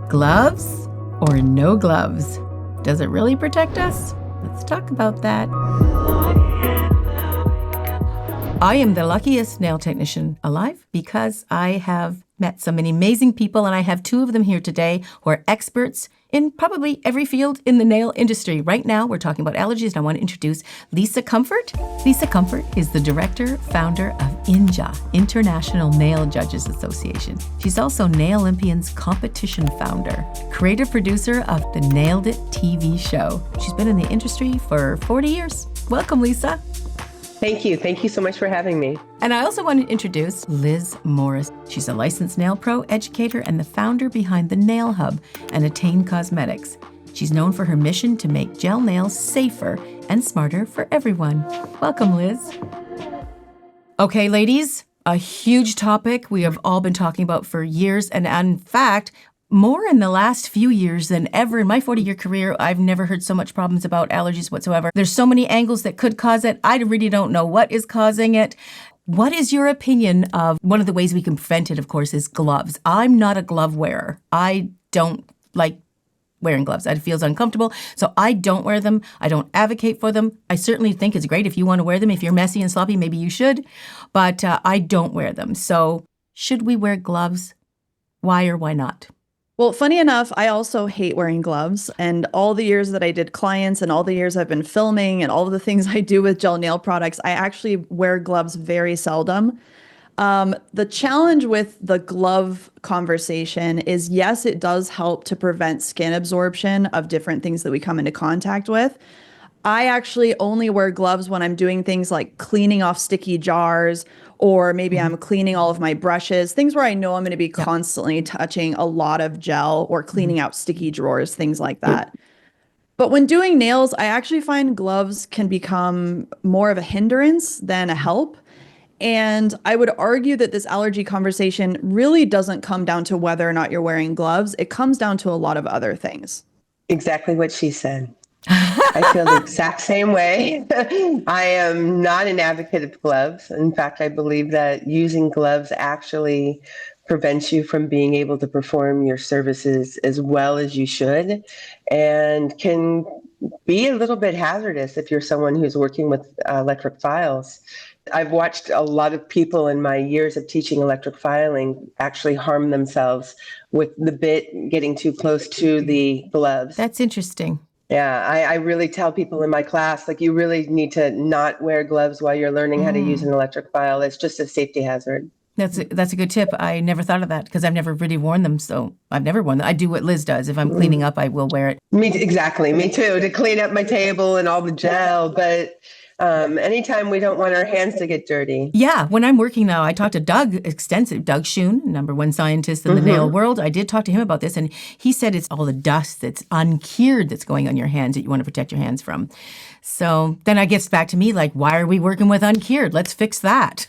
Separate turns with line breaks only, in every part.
Gloves or no gloves? Does it really protect us? Let's talk about that. I am the luckiest nail technician alive because I have met so many amazing people, and I have two of them here today who are experts in probably every field in the nail industry. Right now, we're talking about allergies, and I want to introduce Lysa Comfort. Lysa Comfort is the director, founder of INJA, International Nail Judges Association. She's also Nail Olympian's competition founder, creative producer of the Nailed It TV show. She's been in the industry for 40 years. Welcome, Lysa.
Thank you. Thank you so much for having me.
And I also want to introduce Liz Morris. She's a licensed nail pro, educator, and the founder behind the Nail Hub and Attain Cosmetics. She's known for her mission to make gel nails safer and smarter for everyone. Welcome, Liz. Okay, ladies, a huge topic we have all been talking about for years, and in fact, more in the last few years than ever. In my 40-year career, I've never heard so much problems about allergies whatsoever. There's so many angles that could cause it. I really don't know what is causing it. What is your opinion of one of the ways we can prevent it, of course, is gloves. I'm not a glove wearer. I don't like wearing gloves. It feels uncomfortable, so I don't wear them. I don't advocate for them. I certainly think it's great if you want to wear them. If you're messy and sloppy, maybe you should, but I don't wear them. So should we wear gloves? Why or why not?
Well, funny enough, I also hate wearing gloves, and all the years that I did clients and all the years I've been filming and all of the things I do with gel nail products, I actually wear gloves very seldom. The challenge with the glove conversation is, yes, it does help to prevent skin absorption of different things that we come into contact with. I actually only wear gloves when I'm doing things like cleaning off sticky jars, or maybe I'm cleaning all of my brushes, things where I know I'm going to be constantly touching a lot of gel, or cleaning out sticky drawers, things like that. But when doing nails, I actually find gloves can become more of a hindrance than a help. And I would argue that this allergy conversation really doesn't come down to whether or not you're wearing gloves. It comes down to a lot of other things.
Exactly what she said. I feel the exact same way. I am not an advocate of gloves. In fact, I believe that using gloves actually prevents you from being able to perform your services as well as you should, and can be a little bit hazardous if you're someone who's working with electric files. I've watched a lot of people in my years of teaching electric filing actually harm themselves with the bit getting too close to the gloves.
That's interesting.
Yeah, I really tell people in my class, like, you really need to not wear gloves while you're learning how to use an electric file. It's just a safety hazard.
That's a good tip. I never thought of that because I've never really worn them. So I've never worn them. I do what Liz does. If I'm cleaning up, I will wear it.
Exactly. Me too, to clean up my table and all the gel. But anytime we don't want our hands to get dirty.
Yeah. When I'm working now, I talked to Doug Schoon, #1 scientist in the nail world. I did talk to him about this, and he said it's all the dust that's uncured that's going on your hands that you want to protect your hands from. So then it gets back to me, like, why are we working with uncured? Let's fix that.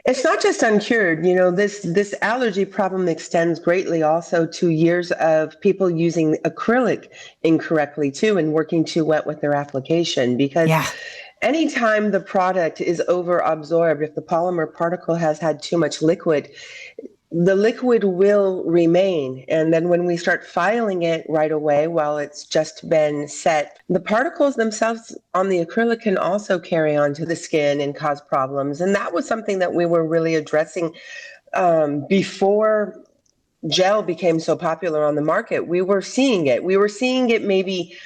It's not just uncured. You know, this allergy problem extends greatly also to years of people using acrylic incorrectly too, and working too wet with their application, because anytime the product is over-absorbed, if the polymer particle has had too much liquid, the liquid will remain. And then when we start filing it right away while it's just been set, the particles themselves on the acrylic can also carry on to the skin and cause problems. And that was something that we were really addressing before gel became so popular on the market. We were seeing it. We were seeing it maybe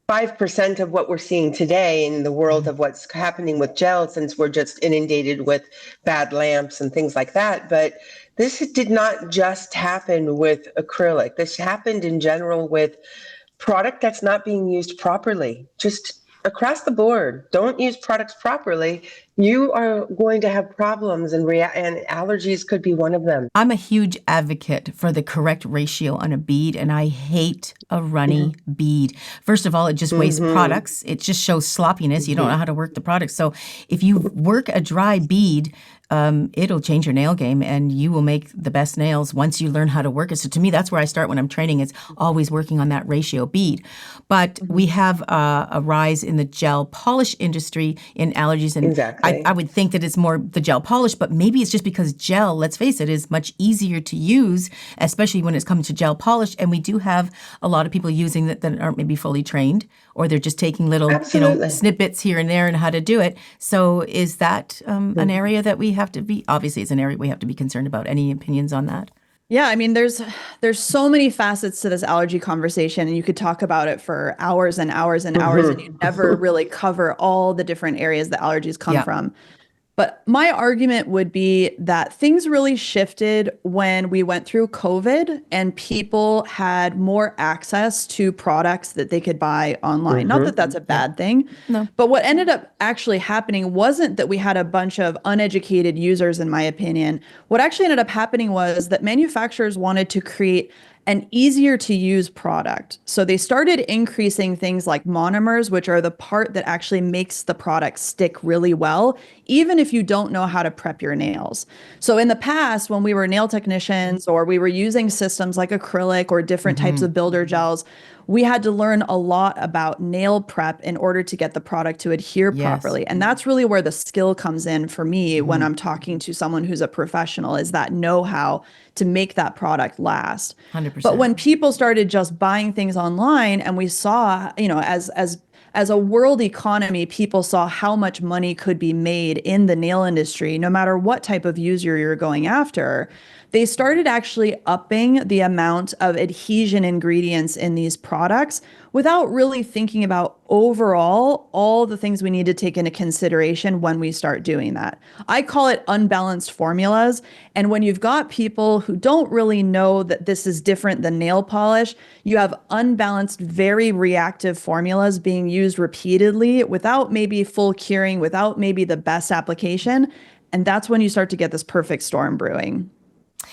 5% of what we're seeing today in the world of what's happening with gel, since we're just inundated with bad lamps and things like that. But this did not just happen with acrylic. This happened in general with product that's not being used properly. Just across the board, don't use products properly. You are going to have problems, and allergies could be one of them.
I'm a huge advocate for the correct ratio on a bead, and I hate a runny bead. First of all, it just wastes products. It just shows sloppiness. You don't know how to work the product. So if you work a dry bead, it'll change your nail game, and you will make the best nails once you learn how to work it. So to me, that's where I start when I'm training, is always working on that ratio bead. But we have a rise in the gel polish industry in allergies, and I would think that it's more the gel polish, but maybe it's just because gel, let's face it, is much easier to use, especially when it's coming to gel polish. And we do have a lot of people using that aren't maybe fully trained, or they're just taking little, snippets here and there and how to do it. So is that an area that we have to be, obviously it's an area we have to be concerned about. Any opinions on that?
Yeah, I mean, there's so many facets to this allergy conversation, and you could talk about it for hours and hours and hours, and you never really cover all the different areas that allergies come from. But my argument would be that things really shifted when we went through COVID and people had more access to products that they could buy online. Not that that's a bad thing, but what ended up actually happening wasn't that we had a bunch of uneducated users, in my opinion. What actually ended up happening was that manufacturers wanted to create an easier to use product. So they started increasing things like monomers, which are the part that actually makes the product stick really well, even if you don't know how to prep your nails. So in the past, when we were nail technicians or we were using systems like acrylic or different types of builder gels, we had to learn a lot about nail prep in order to get the product to adhere properly. And that's really where the skill comes in for me when I'm talking to someone who's a professional, is that know-how to make that product last.
100%.
But when people started just buying things online, and we saw, as a world economy, people saw how much money could be made in the nail industry, no matter what type of user you're going after. They started actually upping the amount of adhesion ingredients in these products without really thinking about overall all the things we need to take into consideration when we start doing that. I call it unbalanced formulas. And when you've got people who don't really know that this is different than nail polish, you have unbalanced, very reactive formulas being used repeatedly without maybe full curing, without maybe the best application. And that's when you start to get this perfect storm brewing.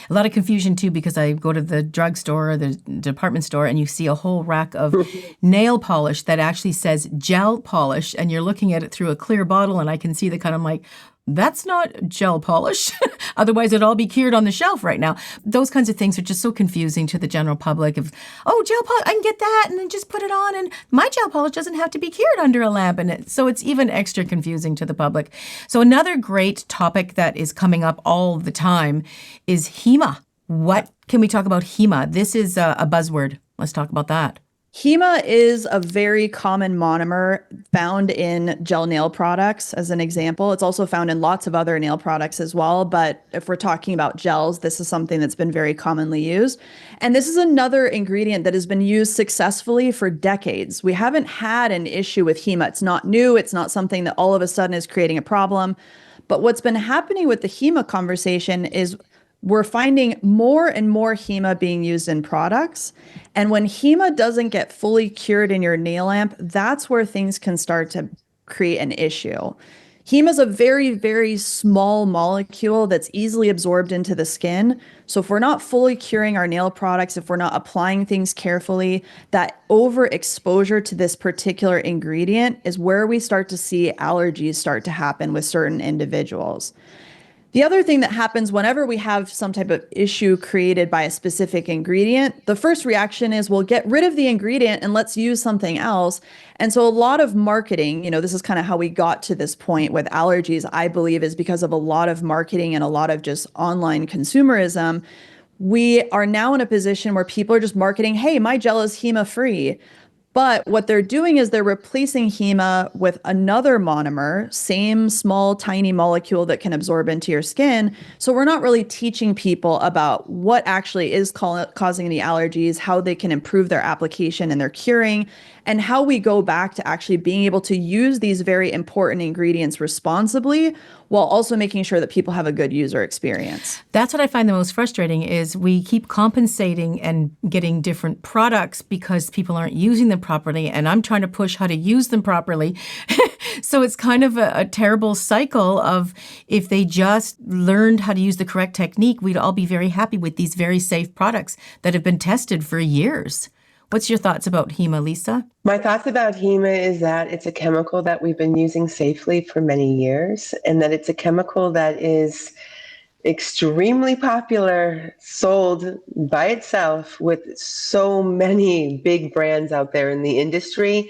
A lot of confusion, too, because I go to the drugstore or the department store and you see a whole rack of nail polish that actually says gel polish, and you're looking at it through a clear bottle, and I can see the kind of like, that's not gel polish. Otherwise, it'd all be cured on the shelf right now. Those kinds of things are just so confusing to the general public of, oh, gel polish, I can get that and then just put it on. And my gel polish doesn't have to be cured under a lamp. And so it's even extra confusing to the public. So another great topic that is coming up all the time is HEMA. What can we talk about HEMA? This is a buzzword. Let's talk about that.
HEMA is a very common monomer found in gel nail products, as an example. It's also found in lots of other nail products as well. But if we're talking about gels, this is something that's been very commonly used. And this is another ingredient that has been used successfully for decades. We haven't had an issue with HEMA. It's not new. It's not something that all of a sudden is creating a problem. But what's been happening with the HEMA conversation is we're finding more and more HEMA being used in products. And when HEMA doesn't get fully cured in your nail lamp, that's where things can start to create an issue. HEMA is a very, very small molecule that's easily absorbed into the skin. So if we're not fully curing our nail products, if we're not applying things carefully, that overexposure to this particular ingredient is where we start to see allergies start to happen with certain individuals. The other thing that happens whenever we have some type of issue created by a specific ingredient, the first reaction is, well, get rid of the ingredient and let's use something else. And so a lot of marketing, this is kind of how we got to this point with allergies, I believe, is because of a lot of marketing and a lot of just online consumerism. We are now in a position where people are just marketing, hey, my gel is HEMA free. But what they're doing is they're replacing HEMA with another monomer, same small, tiny molecule that can absorb into your skin. So we're not really teaching people about what actually is causing the allergies, how they can improve their application and their curing, and how we go back to actually being able to use these very important ingredients responsibly while also making sure that people have a good user experience.
That's what I find the most frustrating is we keep compensating and getting different products because people aren't using them properly, and I'm trying to push how to use them properly. So it's kind of a terrible cycle of if they just learned how to use the correct technique, we'd all be very happy with these very safe products that have been tested for years. What's your thoughts about HEMA, Lysa?
My thoughts about HEMA is that it's a chemical that we've been using safely for many years, and that it's a chemical that is extremely popular, sold by itself with so many big brands out there in the industry.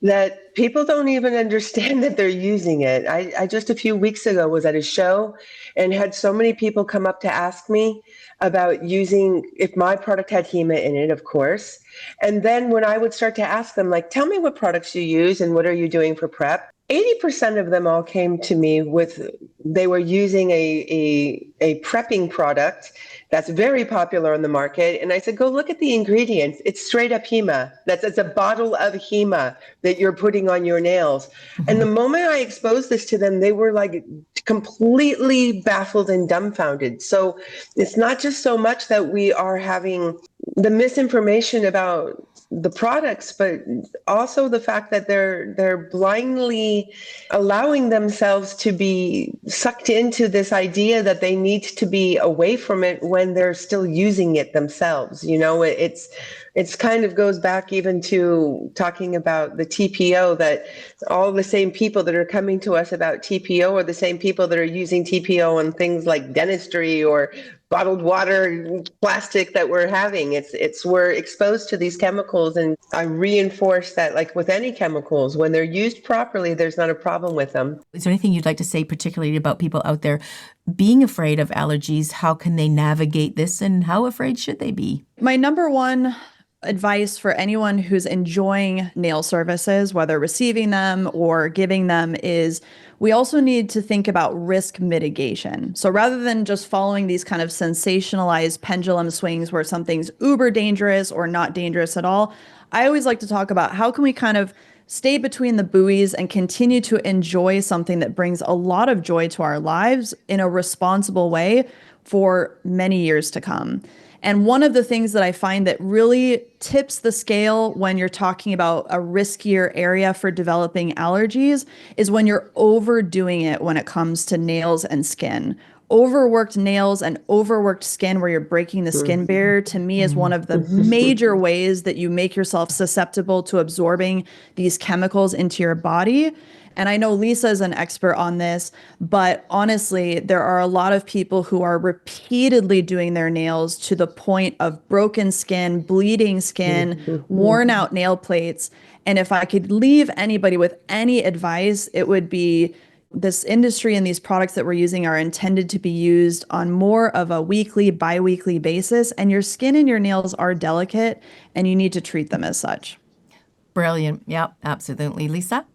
that people don't even understand that they're using it. I just a few weeks ago was at a show and had so many people come up to ask me about using, if my product had HEMA in it, of course. And then when I would start to ask them, like, tell me what products you use and what are you doing for prep? 80% of them all came to me with, they were using a prepping product that's very popular on the market. And I said, go look at the ingredients. It's straight up HEMA. It's a bottle of HEMA that you're putting on your nails. Mm-hmm. And the moment I exposed this to them, they were like completely baffled and dumbfounded. So it's not just so much that we are having the misinformation about the products, but also the fact that they're blindly allowing themselves to be sucked into this idea that they need to be away from it when they're still using it themselves. You know, it's kind of goes back even to talking about the TPO, that all the same people that are coming to us about TPO are the same people that are using TPO on things like dentistry or bottled water, plastic that we're having. We're exposed to these chemicals, and I reinforce that, like with any chemicals, when they're used properly, there's not a problem with them.
Is there anything you'd like to say particularly about people out there being afraid of allergies? How can they navigate this, and how afraid should they be?
My number one advice for anyone who's enjoying nail services, whether receiving them or giving them, is we also need to think about risk mitigation. So rather than just following these kind of sensationalized pendulum swings where something's uber dangerous or not dangerous at all, I always like to talk about how can we kind of stay between the buoys and continue to enjoy something that brings a lot of joy to our lives in a responsible way for many years to come. And one of the things that I find that really tips the scale when you're talking about a riskier area for developing allergies is when you're overdoing it when it comes to nails and skin. Overworked nails and overworked skin where you're breaking the skin barrier, to me, is one of the major ways that you make yourself susceptible to absorbing these chemicals into your body. And I know Lysa is an expert on this, but honestly, there are a lot of people who are repeatedly doing their nails to the point of broken skin, bleeding skin, worn out nail plates. And if I could leave anybody with any advice, it would be this industry and these products that we're using are intended to be used on more of a weekly, bi-weekly basis. And your skin and your nails are delicate, and you need to treat them as such.
Brilliant. Yeah, absolutely. Lysa?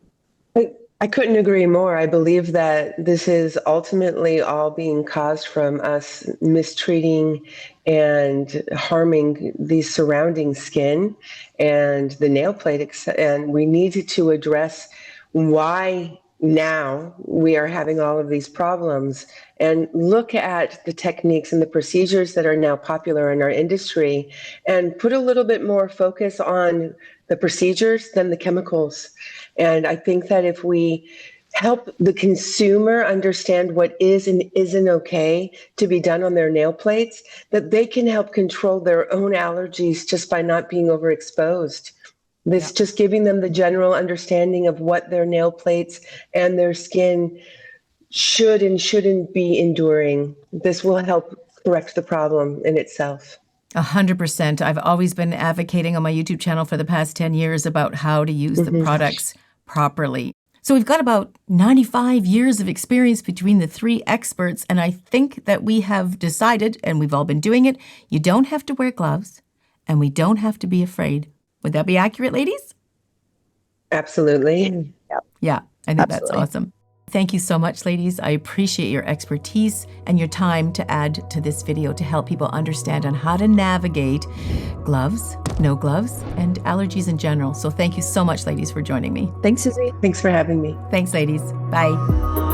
I couldn't agree more. I believe that this is ultimately all being caused from us mistreating and harming the surrounding skin and the nail plate. And we need to address why now we are having all of these problems, and look at the techniques and the procedures that are now popular in our industry and put a little bit more focus on the procedures than the chemicals. And I think that if we help the consumer understand what is and isn't okay to be done on their nail plates, that they can help control their own allergies just by not being overexposed. This just giving them the general understanding of what their nail plates and their skin should and shouldn't be enduring. This will help correct the problem in itself.
100%. I've always been advocating on my YouTube channel for the past 10 years about how to use the products properly. So we've got about 95 years of experience between the three experts, and I think that we have decided, and we've all been doing it, you don't have to wear gloves, and we don't have to be afraid. Would that be accurate, ladies?
Absolutely.
Yeah, I think that's awesome. Thank you so much, ladies. I appreciate your expertise and your time to add to this video to help people understand on how to navigate gloves, no gloves, and allergies in general. So thank you so much, ladies, for joining me.
Thanks, Suzie.
Thanks for having me.
Thanks, ladies. Bye.